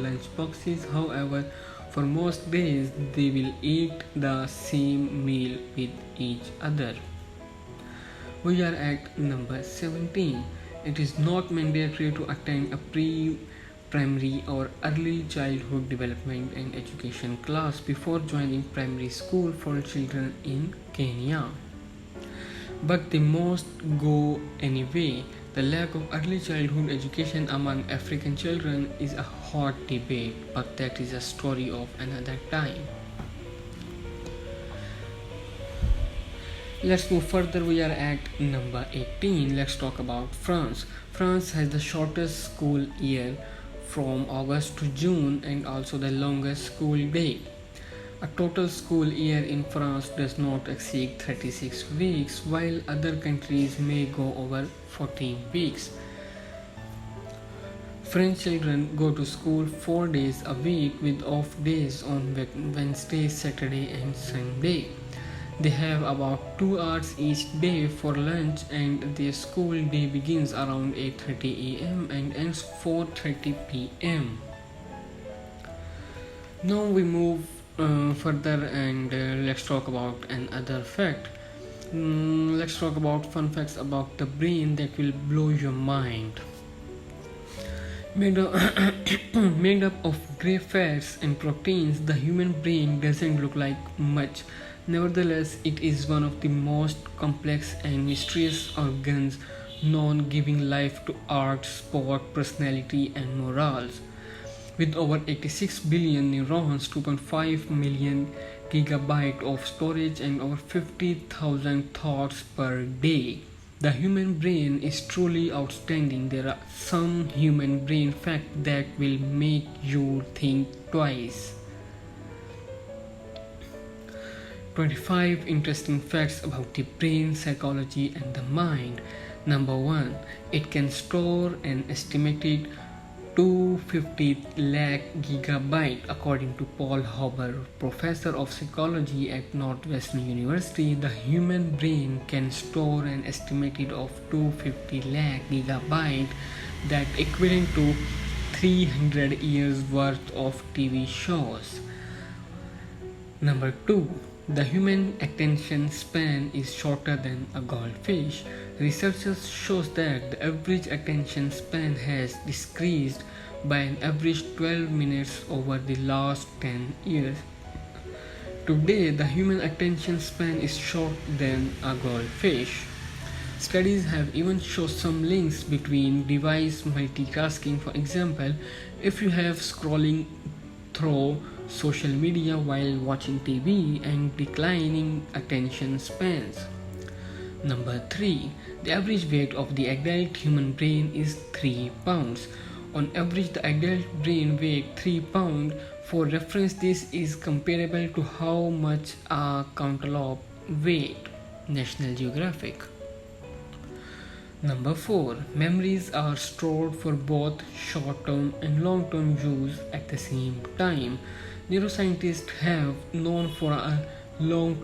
lunch boxes. However, for most days, they will eat the same meal with each other. We are at number 17. It is not mandatory to attend a primary or early childhood development and education class before joining primary school for children in Kenya. But they must go anyway. The lack of early childhood education among African children is a hot debate, but that is a story of another time. Let's move further. We are at number 18. Let's talk about France. France has the shortest school year from August to June and also the longest school day. A total school year in France does not exceed 36 weeks, while other countries may go over 14 weeks. French children go to school 4 days a week with off days on Wednesday, Saturday, and Sunday. They have about 2 hours each day for lunch, and their school day begins around 8:30 a.m. and ends 4:30 p.m. Now we move further and let's talk about another fact. Let's talk about fun facts about the brain that will blow your mind. Made up of gray fats and proteins, the human brain doesn't look like much. Nevertheless, it is one of the most complex and mysterious organs known, giving life to art, sport, personality, and morals. With over 86 billion neurons, 2.5 million gigabytes of storage, and over 50,000 thoughts per day, the human brain is truly outstanding. There are some human brain facts that will make you think twice. 25 interesting facts about the brain, psychology, and the mind. Number 1. It can store an estimated 250 lakh gigabyte. According to Paul Hauber, professor of psychology at Northwestern University, the human brain can store an estimated of 250 lakh gigabyte, that equivalent to 300 years worth of TV shows. Number 2. The human attention span is shorter than a goldfish. Researchers shows that the average attention span has decreased by an average 12 minutes over the last 10 years. Today, the human attention span is shorter than a goldfish. Studies have even shown some links between device multitasking. For example, if you have scrolling through social media while watching TV and declining attention spans. Number 3. The average weight of the adult human brain is 3 pounds. On average, the adult brain weighs 3 pounds. For reference, this is comparable to how much a cantaloupe weighs. National Geographic. Number 4. Memories are stored for both short-term and long-term use at the same time. Neuroscientists have known for a long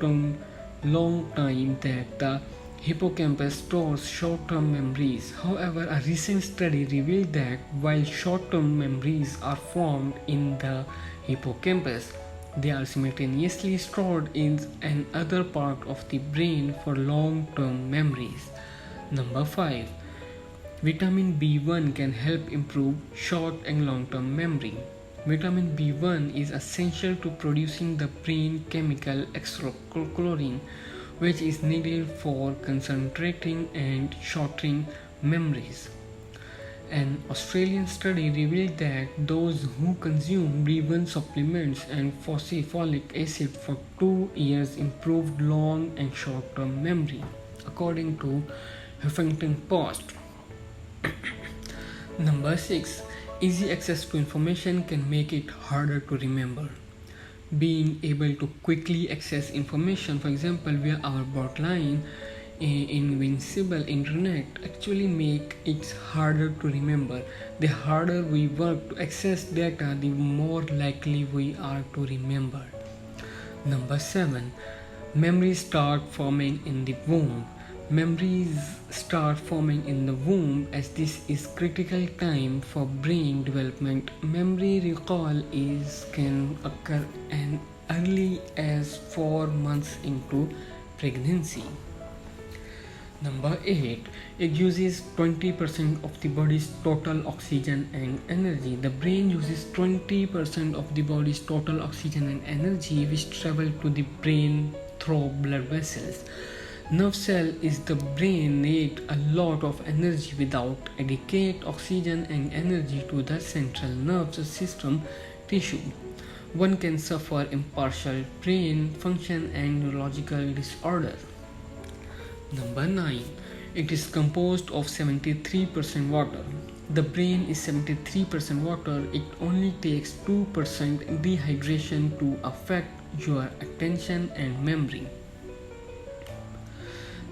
time that the hippocampus stores short-term memories. However, a recent study revealed that while short-term memories are formed in the hippocampus, they are simultaneously stored in another part of the brain for long-term memories. Number 5. Vitamin B1 can help improve short and long-term memory. Vitamin B1 is essential to producing the brain chemical acetylcholine, which is needed for concentrating and shortening memories. An Australian study revealed that those who consume B1 supplements and folic acid for 2 years improved long and short-term memory, according to Huffington Post. Number 6. Easy access to information can make it harder to remember. Being able to quickly access information, for example via our broadline invincible internet, actually make it harder to remember. The harder we work to access data, the more likely we are to remember. Number 7. Memories start forming in the womb. Memories start forming in the womb as this is critical time for brain development. Memory recall can occur as early as 4 months into pregnancy. Number 8. It uses 20% of the body's total oxygen and energy. The brain uses 20% of the body's total oxygen and energy which travel to the brain through blood vessels. Nerve cell is the brain need a lot of energy without adequate oxygen and energy to the central nervous system tissue. One can suffer impartial brain function and neurological disorder. Number 9. It is composed of 73% water. The brain is 73% water. It only takes 2% dehydration to affect your attention and memory.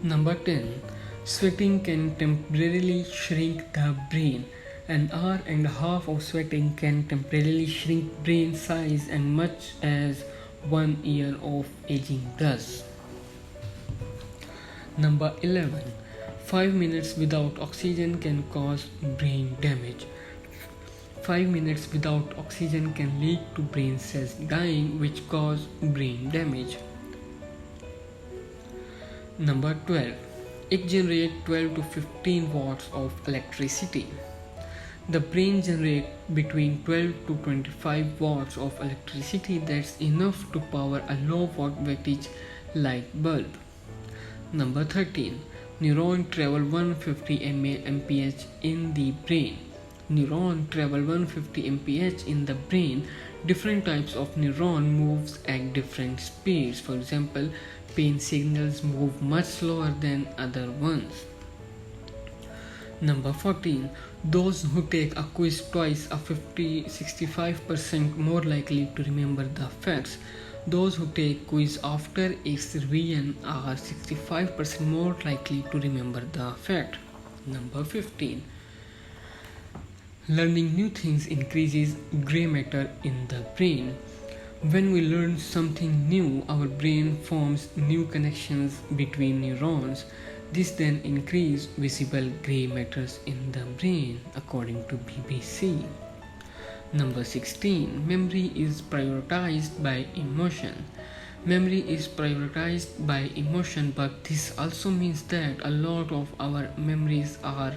Number 10. Sweating can temporarily shrink the brain. An hour and a half of sweating can temporarily shrink brain size as much as 1 year of aging does. Number 11. 5 minutes without oxygen can cause brain damage. 5 minutes without oxygen can lead to brain cells dying, which cause brain damage. Number 12. It generates 12 to 15 watts of electricity. The brain generates between 12 to 25 watts of electricity. That's enough to power a low watt wattage light bulb. Number 13. Neurons travel 150 mph in the brain. Neurons travel 150 mph in the brain. Different types of neuron moves at different speeds. For example, pain signals move much slower than other ones. Number 14. Those who take a quiz twice are 65% more likely to remember the facts. Those who take quiz after its revision are 65% more likely to remember the fact. Number 15. Learning new things increases gray matter in the brain. When we learn something new, our brain forms new connections between neurons. This then increases visible gray matters in the brain, according to BBC. Number 16. Memory is prioritized by emotion. Memory is prioritized by emotion, but this also means that a lot of our memories are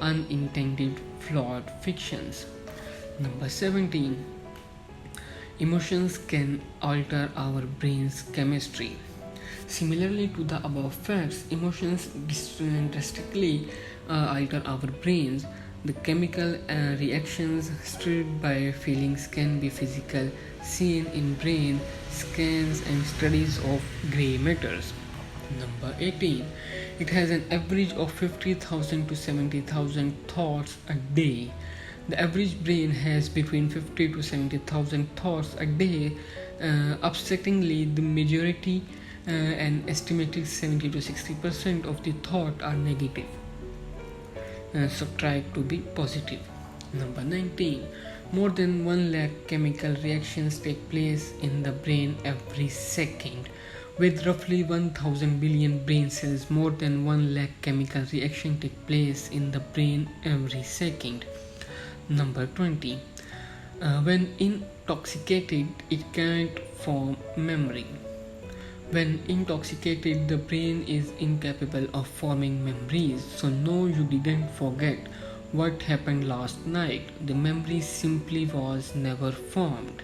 unintended flawed fictions. Number 17. Emotions can alter our brain's chemistry. Similarly to the above facts, emotions drastically alter our brains. The chemical reactions stirred by feelings can be physical, seen in brain scans and studies of gray matters. Number 18. It has an average of 50,000 to 70,000 thoughts a day. The average brain has between 50 to 70,000 thoughts a day. Upsettingly, the majority, an estimated 70 to 60% of the thought are negative. Subtract to be positive. Number 19. More than 1 lakh chemical reactions take place in the brain every second. With roughly 1000 billion brain cells, more than 1 lakh chemical reactions take place in the brain every second. Number 20. When intoxicated, it can't form memory. When intoxicated, the brain is incapable of forming memories. So no, you didn't forget what happened last night. The memory simply was never formed.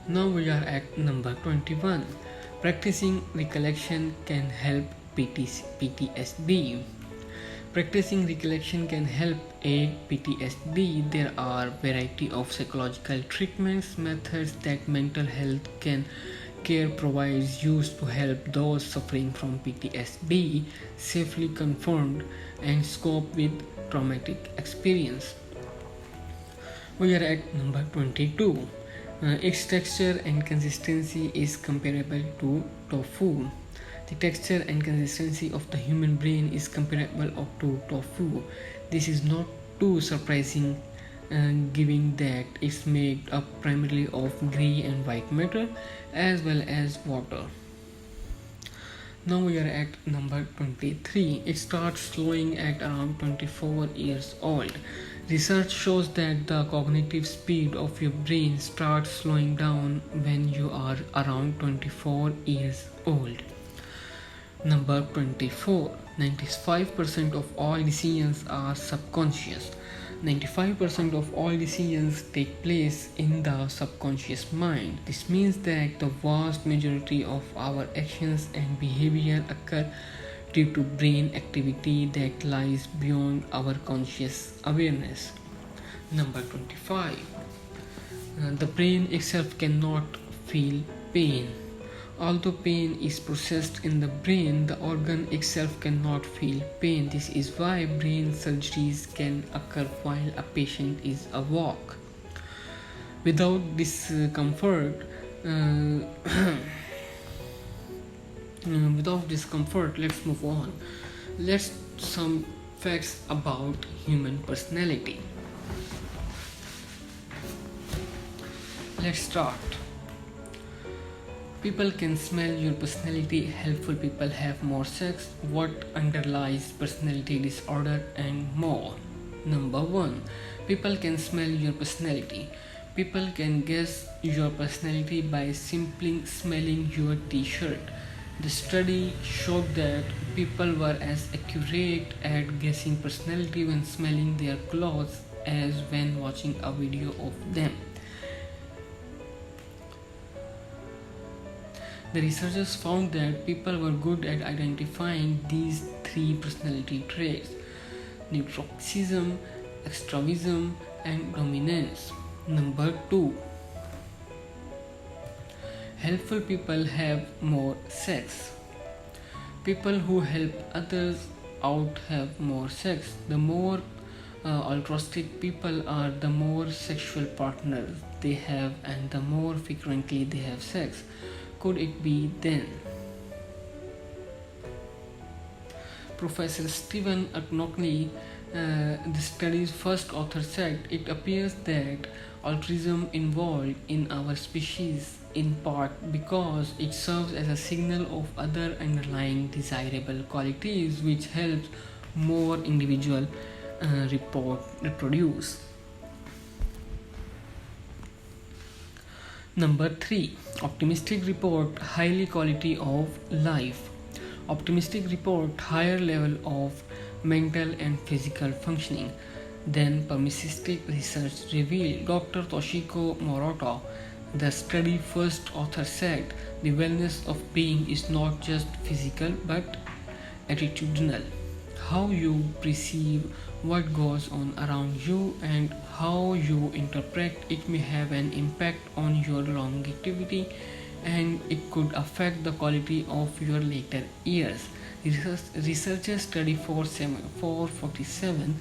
Now we are at number 21. Practicing recollection can help PTSD. Practicing recollection can help aid PTSD. There are variety of psychological treatments methods that mental health care provides used to help those suffering from PTSD safely confront and cope with traumatic experience. We are at number 22. Its texture and consistency is comparable to tofu. The texture and consistency of the human brain is comparable to tofu. This is not too surprising given that it's made up primarily of gray and white matter as well as water. Now we are at number 23. It starts slowing at around 24 years old. Research shows that the cognitive speed of your brain starts slowing down when you are around 24 years old. Number 24. 95% of all decisions are subconscious. 95% of all decisions take place in the subconscious mind. This means that the vast majority of our actions and behavior occur due to brain activity that lies beyond our conscious awareness. Number 25. The brain itself cannot feel pain. Although pain is processed in the brain, the organ itself cannot feel pain. This is why brain surgeries can occur while a patient is awake. Without discomfort, let's move on. Let's some facts about human personality. Let's start. People can smell your personality. Helpful people have more sex. What underlies personality disorder, and more. Number 1. People can smell your personality. People can guess your personality by simply smelling your t-shirt. The study showed that people were as accurate at guessing personality when smelling their clothes as when watching a video of them. The researchers found that people were good at identifying these 3 personality traits: neuroticism, extravism, and dominance. Number 2. Helpful people have more sex. People who help others out have more sex. The more altruistic people are, the more sexual partners they have, and the more frequently they have sex. Could it be then? Professor Stephen Knockley, the study's first author, said it appears that altruism evolved in our species in part because it serves as a signal of other underlying desirable qualities which helps more individuals reproduce. Number 3. Optimistic report highly quality of life. Optimistic report higher level of mental and physical functioning than pessimistic. Research revealed. Dr. Toshiko Morita, the study first author, said the wellness of being is not just physical but attitudinal. How you perceive what goes on around you and how you interpret it may have an impact on your longevity, and it could affect the quality of your later years. Researchers studied 447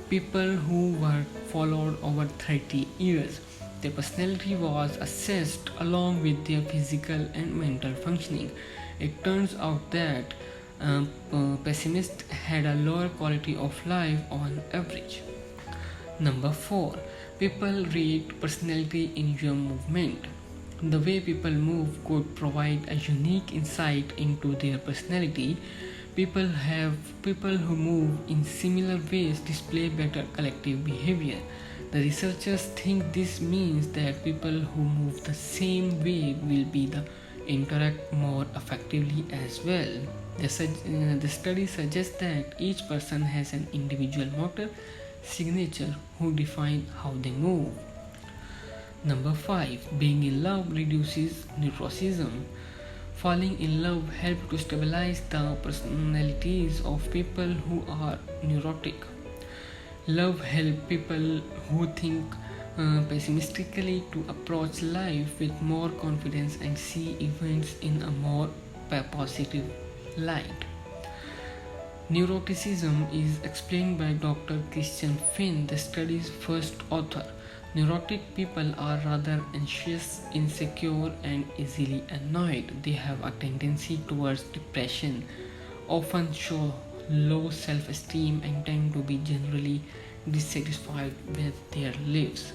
people who were followed over 30 years. Their personality was assessed along with their physical and mental functioning. It turns out that pessimists had a lower quality of life on average. Number 4. People rate personality in your movement. The way people move could provide a unique insight into their personality. People who move in similar ways display better collective behavior. The researchers think this means that people who move the same way will interact more effectively as well. The study suggests that each person has an individual motor signature who define how they move. Number 5. Being in love reduces neuroticism. Falling in love helps to stabilize the personalities of people who are neurotic. Love helps people who think pessimistically to approach life with more confidence and see events in a more positive light. Neuroticism is explained by Dr. Christian Finn, the study's first author. Neurotic people are rather anxious, insecure, and easily annoyed. They have a tendency towards depression, often show low self-esteem, and tend to be generally dissatisfied with their lives.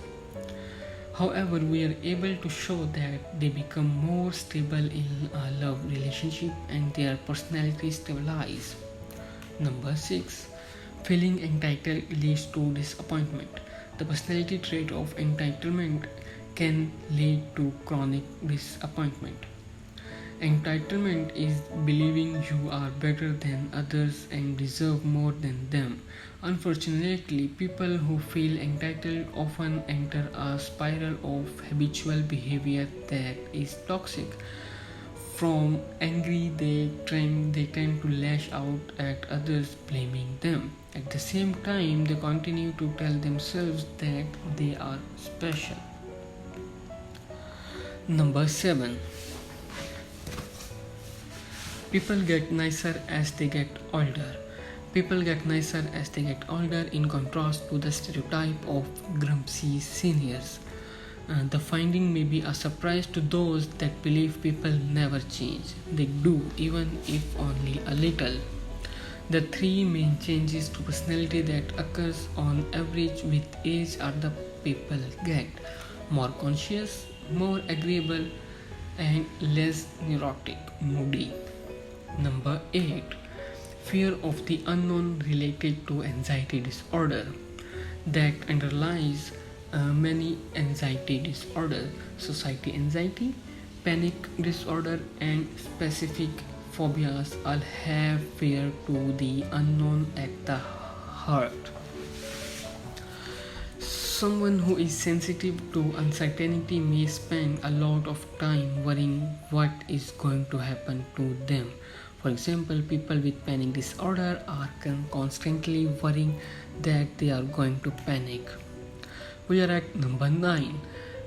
However, we are able to show that they become more stable in a love relationship and their personality stabilize. Number 6. Feeling entitled leads to disappointment. The personality trait of entitlement can lead to chronic disappointment. Entitlement is believing you are better than others and deserve more than them. Unfortunately, people who feel entitled often enter a spiral of habitual behavior that is toxic. From angry, they tend to lash out at others, blaming them. At the same time, they continue to tell themselves that they are special. Number 7. People get nicer as they get older. People get nicer as they get older in contrast to the stereotype of grumpy seniors. The finding may be a surprise to those that believe people never change. They do, even if only a little. The three main changes to personality that occurs on average with age are the people get more conscious, more agreeable, and less neurotic, moody. Number 8. Fear of the unknown related to anxiety disorder that underlies many anxiety disorders, society anxiety, panic disorder, and specific phobias all have fear to the unknown at the heart. Someone who is sensitive to uncertainty may spend a lot of time worrying what is going to happen to them. For example, people with panic disorder are constantly worrying that they are going to panic. We are at number 9.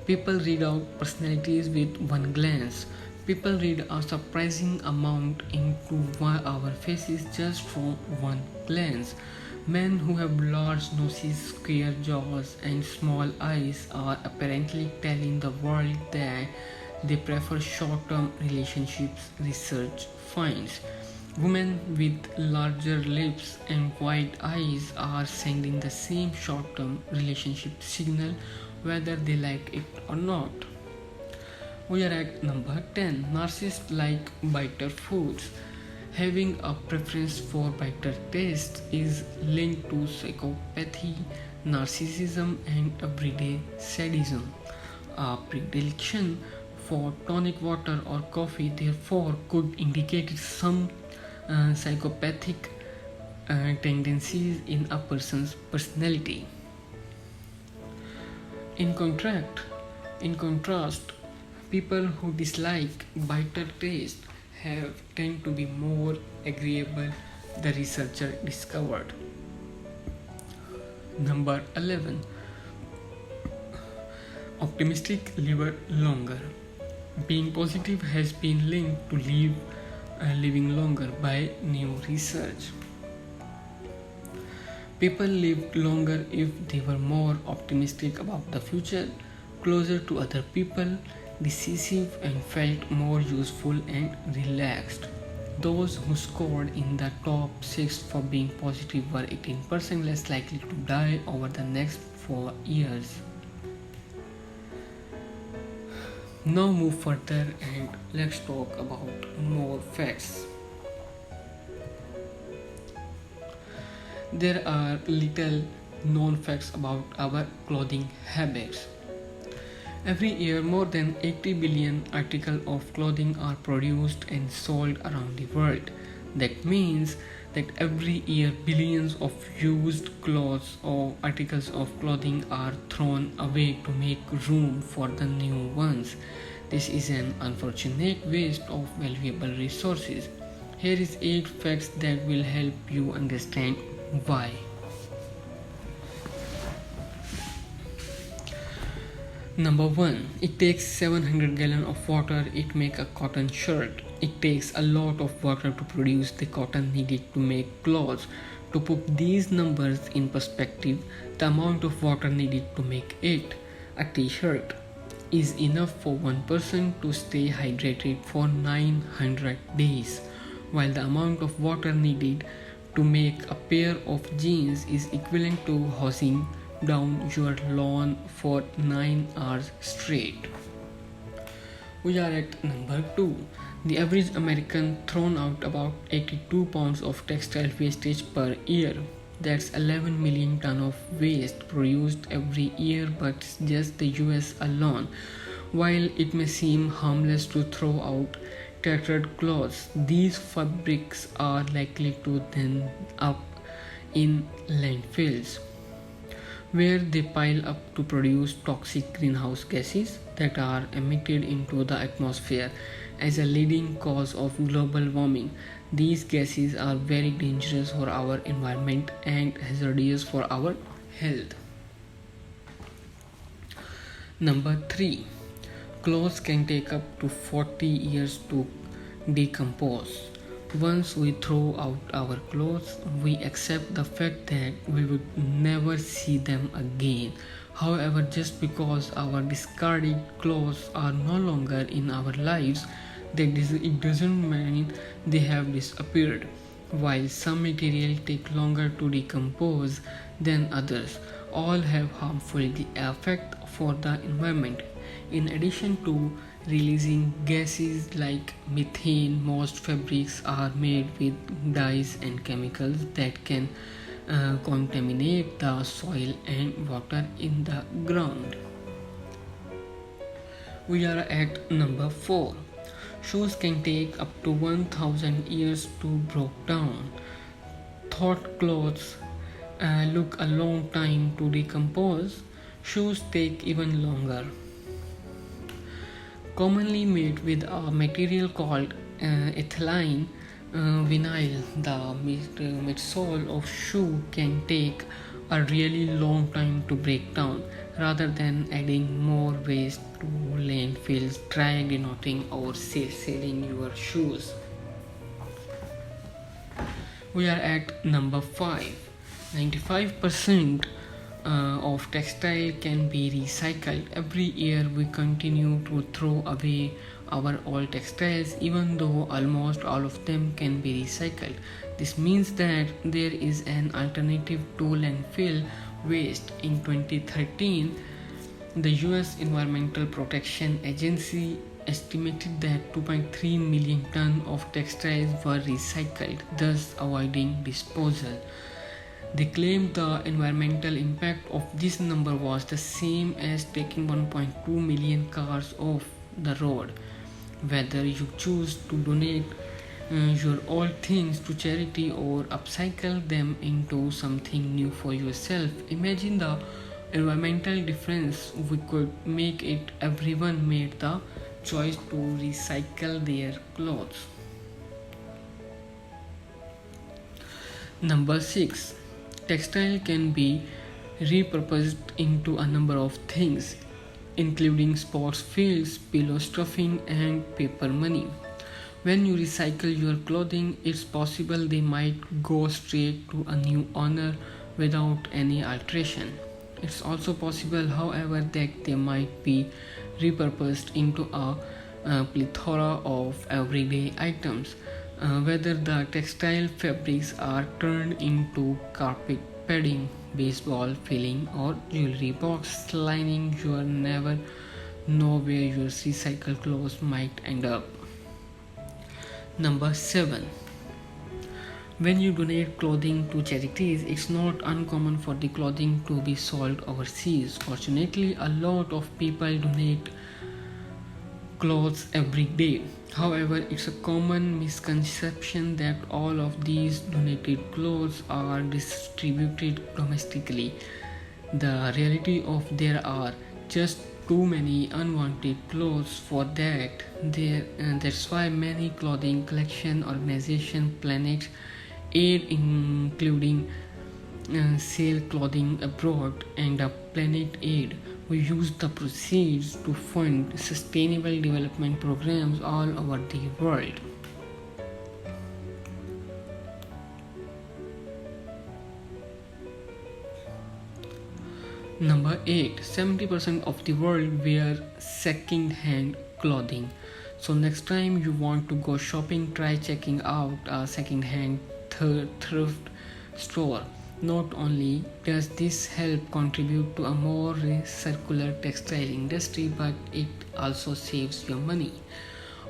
People read out personalities with one glance. People read a surprising amount into our faces just from one glance. Men who have large noses, square jaws, and small eyes are apparently telling the world that they prefer short-term relationships, research finds. Women with larger lips and wide eyes are sending the same short-term relationship signal whether they like it or not. We are at number 10. Narcissists like bitter foods. Having a preference for bitter taste is linked to psychopathy, narcissism, and everyday sadism. A predilection for tonic water or coffee, therefore, could indicate some psychopathic tendencies in a person's personality. In contrast, people who dislike bitter taste tend to be more agreeable, the researcher discovered. Number 11. Optimistic live longer. Being positive has been linked to living longer by new research. People lived longer if they were more optimistic about the future, closer to other people, decisive, and felt more useful and relaxed. Those who scored in the top 6 for being positive were 18% less likely to die over the next 4 years. Now move further and let's talk about more facts. There are little known facts about our clothing habits. Every year, more than 80 billion articles of clothing are produced and sold around the world. That means that every year billions of used clothes or articles of clothing are thrown away to make room for the new ones. This is an unfortunate waste of valuable resources. Here is 8 facts that will help you understand why. Number 1. It takes 700 gallons of water to make a cotton shirt. It takes a lot of water to produce the cotton needed to make clothes. To put these numbers in perspective, the amount of water needed to make a t-shirt is enough for one person to stay hydrated for 900 days, while the amount of water needed to make a pair of jeans is equivalent to housing down your lawn for 9 hours straight. We are at number 2. The average American thrown out about 82 pounds of textile wastage per year. That's 11 million ton of waste produced every year, but just the US alone. While it may seem harmless to throw out tattered clothes, these fabrics are likely to end up in landfills, where they pile up to produce toxic greenhouse gases that are emitted into the atmosphere as a leading cause of global warming. These gases are very dangerous for our environment and hazardous for our health. Number 3. Clothes can take up to 40 years to decompose. Once we throw out our clothes, we accept the fact that we would never see them again. However, just because our discarded clothes are no longer in our lives, it doesn't mean they have disappeared. While some materials take longer to decompose than others, all have harmful effect for the environment. In addition to releasing gases like methane, most fabrics are made with dyes and chemicals that can contaminate the soil and water in the ground. We are at number 4. Shoes can take up to 1000 years to break down. Thought clothes look a long time to decompose. Shoes take even longer. Commonly made with a material called ethylene vinyl, the midsole of shoe can take a really long time to break down. Rather than adding more waste to landfills, try denoting or selling your shoes. We are at number 5. 95% of textile can be recycled. Every year we continue to throw away our old textiles, even though almost all of them can be recycled. This means that there is an alternative to landfill waste. In 2013, the US Environmental Protection Agency estimated that 2.3 million tons of textiles were recycled, thus avoiding disposal. They claimed the environmental impact of this number was the same as taking 1.2 million cars off the road. Whether you choose to donate your old things to charity or upcycle them into something new for yourself, imagine the environmental difference we could make if everyone made the choice to recycle their clothes. Number 6. Textile can be repurposed into a number of things, including sports fields, pillow stuffing, and paper money. When you recycle your clothing, it's possible they might go straight to a new owner without any alteration. It's also possible, however, that they might be repurposed into a plethora of everyday items. Whether the textile fabrics are turned into carpet padding, baseball filling, or jewelry box lining, you will never know where your recycled clothes might end up. Number 7. When you donate clothing to charities, it's not uncommon for the clothing to be sold overseas. Fortunately, a lot of people donate clothes every day. However, it's a common misconception that all of these donated clothes are distributed domestically. The reality of there are just too many unwanted clothes for that. That's why many clothing collection organizations Planet Aid, including Sale Clothing Abroad and Planet Aid, we use the proceeds to fund sustainable development programs all over the world. Number 8. 70% of the world wear second-hand clothing. So next time you want to go shopping, try checking out a second-hand thrift store. Not only does this help contribute to a more circular textile industry, but it also saves your money.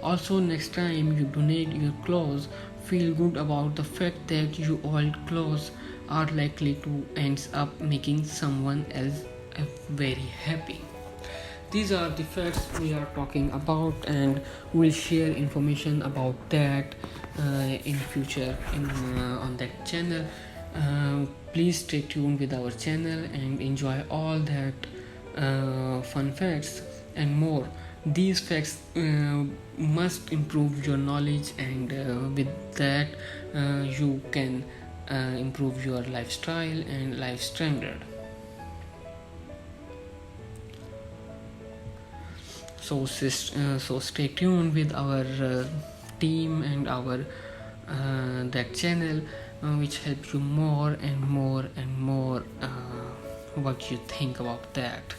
Also, next time you donate your clothes, feel good about the fact that your old clothes are likely to end up making someone else very happy. These are the facts we are talking about, and we'll share information about that in future on that channel. Please stay tuned with our channel and enjoy all that fun facts and more. These facts must improve your knowledge, and with that you can improve your lifestyle and life standard. So stay tuned with our team and our that channel, which helps you more and more and more what you think about that.